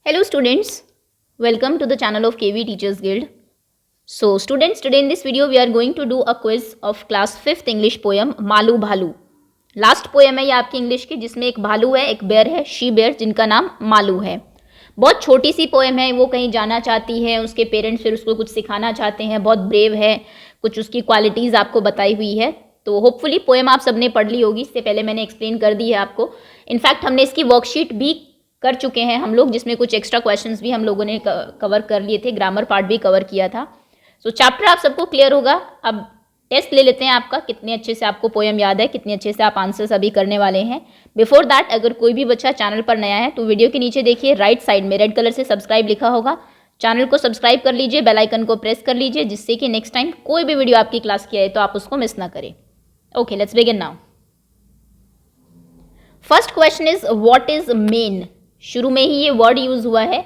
Hello students, welcome to the channel of KV Teachers Guild. So students, today in this video we are going to do a quiz of class 5th English poem Malu भालू. Last poem है ये आपकी English की, जिसमें एक भालू है, एक बेयर है, शी बेयर, जिनका नाम मालू है. बहुत छोटी सी पोएम है. वो कहीं जाना चाहती है, उसके पेरेंट्स फिर उसको कुछ सिखाना चाहते हैं. बहुत ब्रेव है, कुछ उसकी क्वालिटीज़ आपको बताई हुई है. तो होपफुली पोएम आप सबने पढ़ ली होगी. इससे पहले मैंने एक्सप्लेन कर दी है आपको. इनफैक्ट हमने इसकी वर्कशीट भी कर चुके हैं हम लोग, जिसमें कुछ एक्स्ट्रा क्वेश्चंस भी हम लोगों ने कवर कर लिए थे. ग्रामर पार्ट भी कवर किया था. सो चैप्टर आप सबको क्लियर होगा. अब टेस्ट ले लेते हैं आपका, कितने अच्छे से आपको पोएम याद है, कितने अच्छे से आप आंसर्स अभी करने वाले हैं. बिफोर दैट, अगर कोई भी बच्चा चैनल पर नया है तो वीडियो के नीचे देखिए राइट साइड में रेड कलर से सब्सक्राइब लिखा होगा. चैनल को सब्सक्राइब कर लीजिए, बेल आइकन को प्रेस कर लीजिए, जिससे कि नेक्स्ट टाइम कोई भी वीडियो आपकी क्लास की आए तो आप उसको मिस ना करें. Okay, let's begin now. First question is what is main. शुरू में ही ये वर्ड यूज हुआ है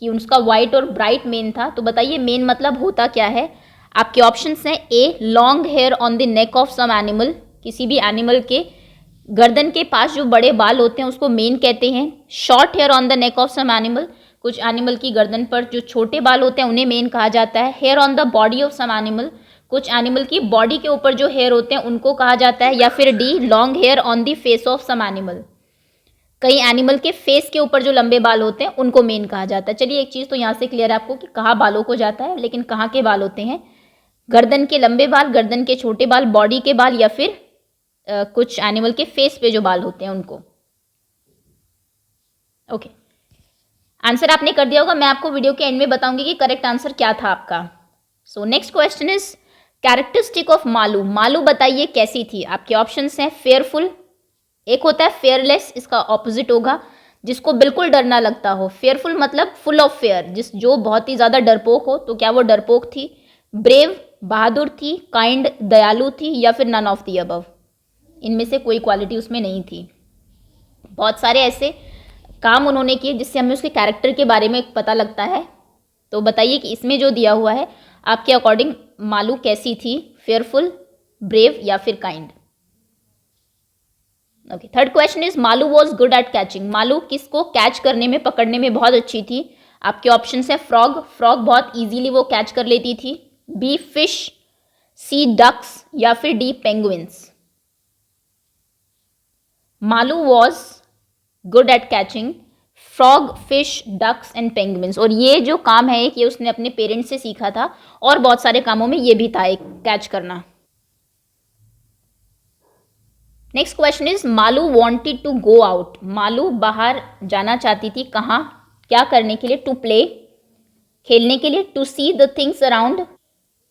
कि उसका वाइट और ब्राइट मेन था. तो बताइए मेन मतलब होता क्या है. आपके ऑप्शंस हैं. A, long hair on the neck of some animal. किसी भी एनिमल के गर्दन के पास जो बड़े बाल होते हैं उसको मेन कहते हैं. Short hair on the neck of some animal. कुछ एनिमल की गर्दन पर जो छोटे बाल होते हैं उन्हें मेन कहा जाता है. Hair on the body of some animal. कुछ एनिमल की बॉडी के ऊपर जो हेयर होते हैं उनको कहा जाता है. या फिर D, long hair on the face of some animal. कई एनिमल के फेस के ऊपर जो लंबे बाल होते हैं उनको मेन कहा जाता है. चलिए एक चीज़ तो यहाँ से क्लियर है आपको कि कहाँ बालों को जाता है, लेकिन कहाँ के बाल होते हैं. गर्दन के लंबे बाल, गर्दन के छोटे बाल, बॉडी के बाल, या फिर कुछ एनिमल के फेस पे जो बाल होते हैं उनको. ओके, आंसर आपने कर दिया होगा. मैं आपको वीडियो के एंड में बताऊंगी कि करेक्ट आंसर क्या था आपका. So next question is characteristic of Malu. Malu बताइए कैसी थी. आपके ऑप्शंस हैं फेयरफुल, एक होता है फेयरलेस, इसका ऑपोजिट होगा जिसको बिल्कुल डर ना लगता हो. फेयरफुल मतलब फुल ऑफ फेयर, जो बहुत ही ज़्यादा डरपोक हो. तो क्या वो डरपोक थी. ब्रेव, बहादुर थी. काइंड, दयालु थी. या फिर नन ऑफ दी अबव. इनमें से कोई क्वालिटी उसमें नहीं थी. बहुत सारे ऐसे काम उन्होंने किए जिससे हमें उसके कैरेक्टर के बारे में पता लगता है. तो बताइए कि इसमें जो दिया हुआ है आपके अकॉर्डिंग मालू कैसी थी. फेयरफुल, ब्रेव या फिर kind. Okay, third question is Malu was good at catching. Malu किसको कैच करने में, पकड़ने में बहुत अच्छी थी. आपके ऑप्शन है फ्रॉग. फ्रॉग बहुत इजीली वो कैच कर लेती थी. B, fish. C, ducks. या फिर D, penguins. Malu was good at catching frog, fish, ducks and penguins. और ये जो काम है कि उसने अपने पेरेंट्स से सीखा था, और बहुत सारे कामों में ये भी था एक कैच करना. Next question is Malu wanted to go out. Malu बाहर जाना चाहती थी. कहाँ, क्या करने के लिए. टू प्ले, खेलने के लिए. To see the things around,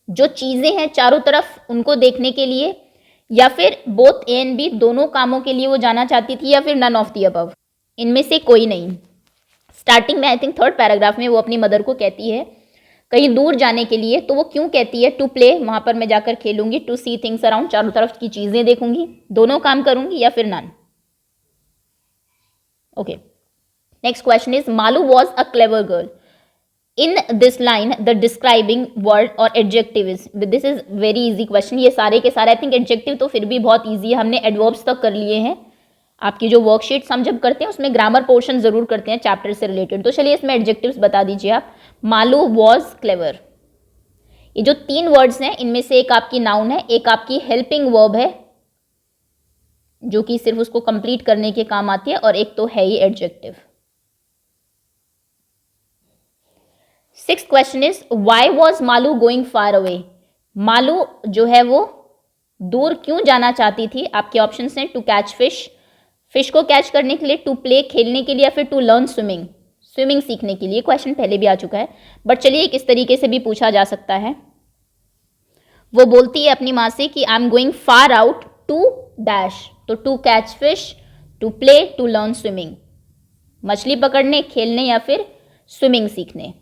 जो चीज़ें हैं चारों तरफ उनको देखने के लिए. या फिर बोथ ए एंड बी, दोनों कामों के लिए वो जाना चाहती थी. या फिर नन ऑफ दी अबव, इनमें से कोई नहीं. स्टार्टिंग में आई थिंक थर्ड पैराग्राफ में वो अपनी मदर को कहती है कहीं दूर जाने के लिए. तो वो क्यों कहती है. टू प्ले, वहां पर मैं जाकर खेलूंगी. टू सी थिंग्स अराउंड, चारों तरफ की चीजें देखूंगी. दोनों काम करूंगी. या फिर none. Okay, next question is Malu was a clever girl. In this line the describing word और adjective is. This is very easy question. ये सारे के सारे, आई थिंक एडजेक्टिव तो फिर भी बहुत ईजी है, हमने एडवर्ब्स तक कर लिए हैं. आपकी जो वर्कशीट्स हम जब करते हैं उसमें ग्रामर पोर्शन जरूर करते हैं चैप्टर से रिलेटेड. तो चलिए इसमें एडजेक्टिव्स बता दीजिए आप. Malu was clever. ये जो तीन वर्ड्स हैं इनमें से एक आपकी नाउन है, एक आपकी हेल्पिंग वर्ब है जो कि सिर्फ उसको कंप्लीट करने के काम आती है, और एक तो है ही adjective. Sixth question is why was Malu going far away. Malu जो है वो दूर क्यों जाना चाहती थी. आपके ऑप्शन हैं टू कैच फिश, फिश को कैच करने के लिए. टू प्ले, खेलने के लिए. या फिर टू लर्न स्विमिंग, स्विमिंग सीखने के लिए. क्वेश्चन पहले भी आ चुका है, बट चलिए किस तरीके से भी पूछा जा सकता है. वो बोलती है अपनी माँ से कि I am going far out to dash. तो to catch fish, to play, to learn swimming. मछली पकड़ने, खेलने, या फिर स्विमिंग सीखने.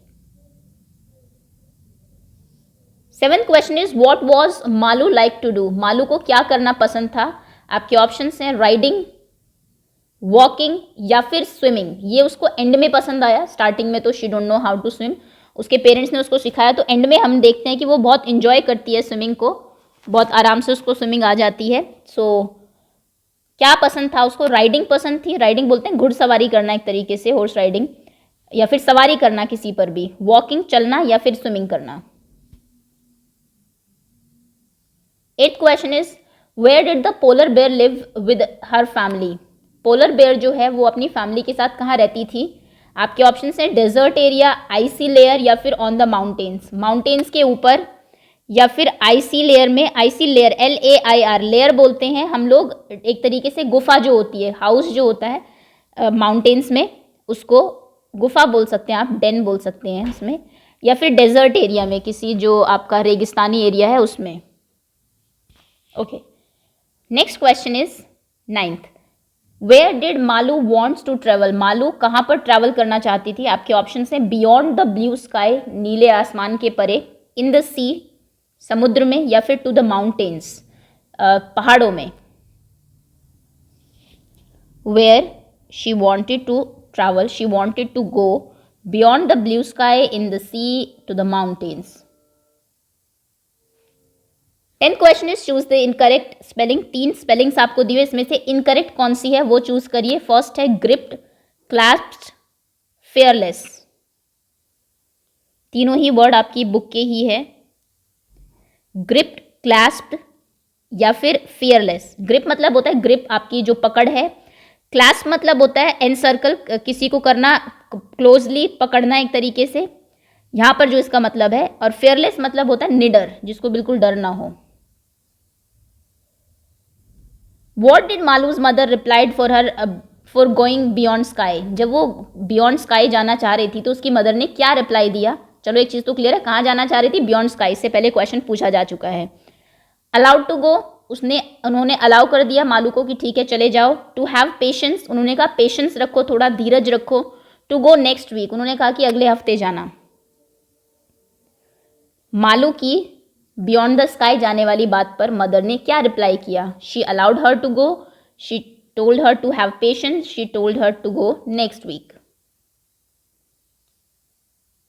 Seventh question is what was Malu like to do. Malu को क्या करना पसंद था. आपके ऑप्शन हैं राइडिंग, वॉकिंग, या फिर स्विमिंग. ये उसको एंड में पसंद आया. स्टार्टिंग में तो she don't know how to swim, उसके पेरेंट्स ने उसको सिखाया. तो एंड में हम देखते हैं कि वो बहुत इंजॉय करती है स्विमिंग को, बहुत आराम से उसको स्विमिंग आ जाती है. सो क्या पसंद था उसको. राइडिंग पसंद थी. राइडिंग बोलते हैं घुड़सवारी करना, एक तरीके से हॉर्स राइडिंग. या फिर सवारी करना किसी पर भी, वॉकिंग चलना या फिर स्विमिंग करना। 8th question is where did the polar bear live with her family. Polar bear जो है वो अपनी फैमिली के साथ कहाँ रहती थी? आपके ऑप्शन हैं डेजर्ट एरिया, आइसी लेयर या फिर ऑन द माउंटेन्स। माउंटेन्स के ऊपर या फिर आइसी लेयर में। आइसी लेयर LAIR लेयर बोलते हैं हम लोग एक तरीके से गुफा जो होती है, हाउस जो होता है माउंटेन्स में, उसको गुफा बोल सकते हैं आप, डेन बोल सकते हैं उसमें, या फिर डेजर्ट एरिया में, किसी जो आपका रेगिस्तानी एरिया है उसमें। Okay, next question is 9th where did Malu wants to travel. Malu कहाँ पर ट्रैवल करना चाहती थी? आपके ऑप्शन हैं बियॉन्ड द ब्लू स्काई, नीले आसमान के परे, इन द सी, समुद्र में, या फिर टू द माउंटेन्स, पहाड़ों में। Where she wanted to travel, she wanted to go beyond the blue sky, in the sea, to the mountains. 10th question is choose the incorrect spelling. 3 spellings आपको दिए, इसमें से इनकरेक्ट कौन सी है वो choose करिए। फर्स्ट है ग्रिप्ड, क्लैस्प्ड, फेयरलेस। तीनों ही वर्ड आपकी बुक के ही है, ग्रिप्ड, क्लैस्प्ड या फिर फियरलेस। ग्रिप मतलब होता है ग्रिप, आपकी जो पकड़ है। क्लैस्प मतलब होता है एनसर्कल, किसी को करना, क्लोजली पकड़ना एक तरीके से, यहां पर जो इसका मतलब है। और फेयरलेस मतलब होता है निडर, जिसको बिल्कुल डर ना हो। What did Malus mother replied for going beyond sky. जब वो बियॉन्ड स्काई जाना चाह रही थी तो उसकी मदर ने क्या रिप्लाई दिया? चलो एक चीज़ तो क्लियर है, कहाँ जाना चाह रही थी? Beyond sky. इससे पहले क्वेश्चन पूछा जा चुका है। अलाउड टू गो, उन्होंने अलाउ कर दिया मालू को कि ठीक है चले जाओ। टू हैव पेशेंस, उन्होंने कहा पेशेंस रखो, थोड़ा धीरज रखो। टू गो नेक्स्ट वीक, उन्होंने कहा कि अगले हफ्ते जाना। मालू की बियॉन्ड द स्काई जाने वाली बात पर मदर ने क्या रिप्लाई किया? She allowed her to go, she told her to have patience, she told her to go next week.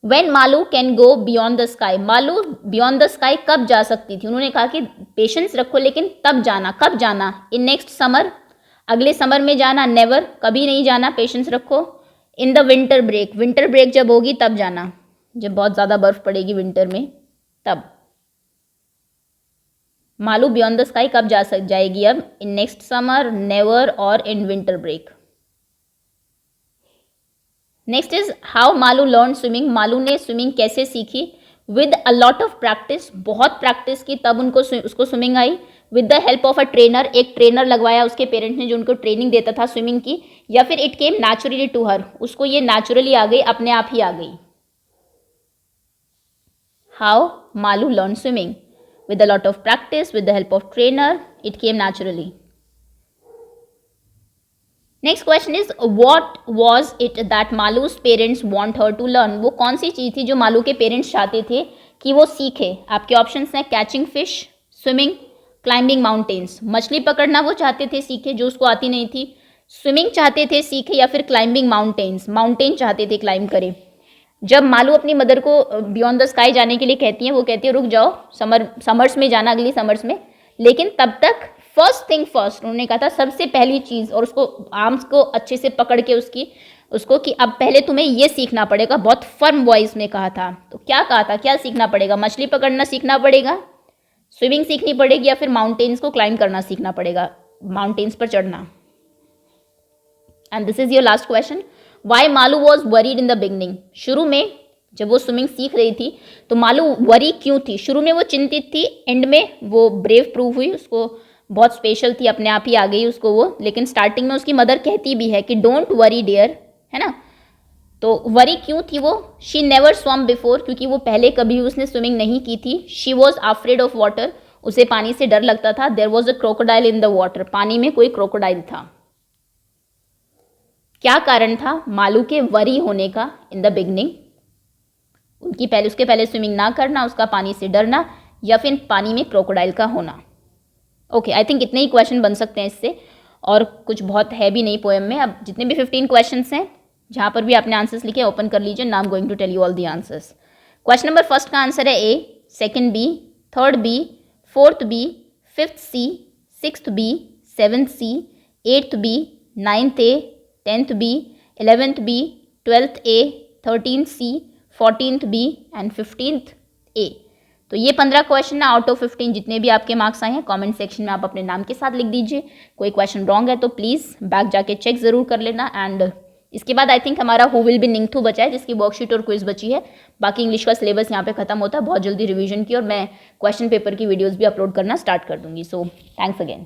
When Malu can go beyond the sky, Malu beyond the sky कब जा सकती थी? उन्होंने कहा कि पेशेंस रखो लेकिन तब जाना। कब जाना? इन नेक्स्ट समर, अगले समर में जाना। नेवर, कभी नहीं जाना, पेशेंस रखो। In the winter break, winter break जब होगी तब जाना, जब बहुत ज़्यादा बर्फ पड़ेगी विंटर में तब। मालू बियॉन्ड द स्काई कब जाएगी अब? इन नेक्स्ट समर, नेवर और in winter break. Next is how Malu learn swimming. Malu ने स्विमिंग कैसे सीखी? With a lot of practice, बहुत प्रैक्टिस की तब उसको स्विमिंग आई। With the help of a trainer, एक ट्रेनर लगवाया उसके पेरेंट्स ने जो उनको ट्रेनिंग देता था स्विमिंग की। या फिर it came naturally to her, उसको ये नेचुरली आ गई, अपने आप ही आ गई। How Malu learn swimming? With a lot of practice, with the help of trainer, it came naturally. Next question is what was it that Malu's parents want her to learn? वो कौन सी चीज़ थी जो मालू के पेरेंट्स चाहते थे कि वो सीखे? आपके ऑप्शंस हैं catching fish, swimming, climbing mountains. मछली पकड़ना वो चाहते थे सीखे, जो उसको आती नहीं थी। स्विमिंग चाहते थे सीखे, या फिर क्लाइंबिंग माउंटेन्स, माउंटेन चाहते थे क्लाइंब करे। जब मालू अपनी मदर को बियॉन्ड द स्काई जाने के लिए कहती हैं, वो कहती है रुक जाओ, समर्स में जाना, अगली समर्स में। लेकिन तब तक फर्स्ट थिंग फर्स्ट, उन्होंने कहा था सबसे पहली चीज़, और उसको आर्म्स को अच्छे से पकड़ के उसको कि अब पहले तुम्हें ये सीखना पड़ेगा। बहुत फर्म वॉइस में कहा था। तो क्या कहा था, क्या सीखना पड़ेगा? मछली पकड़ना सीखना पड़ेगा, स्विमिंग सीखनी पड़ेगी, या फिर माउंटेन्स को क्लाइंब करना सीखना पड़ेगा, माउंटेन्स पर चढ़ना। And this is your last question. Why Malu was worried in the beginning. शुरू में जब वो स्विमिंग सीख रही थी तो मालू वरी क्यों थी? शुरू में वो चिंतित थी, एंड में वो ब्रेव प्रूव हुई, उसको बहुत स्पेशल थी, अपने आप ही आ गई उसको वो। लेकिन स्टार्टिंग में उसकी मदर कहती भी है कि डोंट वरी डियर, है ना। तो वरी क्यों थी वो? शी नेवर स्वम बिफोर, क्योंकि वो पहले कभी उसने स्विमिंग नहीं की थी। She was afraid of water, उसे पानी से डर लगता था। There was a crocodile in the water, पानी में कोई क्रोकोडाइल था। क्या कारण था मालू के वरी होने का इन द बिगनिंग? उसके पहले स्विमिंग ना करना, उसका पानी से डरना, या फिर पानी में क्रोकोडाइल का होना। ओके, आई थिंक इतने ही क्वेश्चन बन सकते हैं इससे, और कुछ बहुत है भी नहीं पोएम में। अब जितने भी 15 क्वेश्चंस हैं, जहाँ पर भी आपने आंसर्स लिखे ओपन कर लीजिए। Now I am going to tell you all the answers. Question number first का आंसर है A, second B, third B, fourth B, fifth C, sixth B, seventh C, eighth B, ninth A, 10th B, 11th B, 12th A, 13th C, 14th B and 15th A। तो ये 15 question ना out of 15 जितने भी आपके marks आए हैं comment section में आप अपने नाम के साथ लिख दीजिए। कोई क्वेश्चन रॉन्ग है तो प्लीज़ बैक जाके चेक ज़रूर कर लेना। एंड इसके बाद आई थिंक हमारा हु विल बी निंगथू बचा है, जिसकी वर्कशीट और क्विज बची है। बाकी इंग्लिश का सिलेबस यहाँ पे खत्म होता है बहुत जल्दी रिवीजन की, और मैं क्वेश्चन पेपर की वीडियोज़ भी अपलोड करना स्टार्ट कर दूंगी। So thanks again.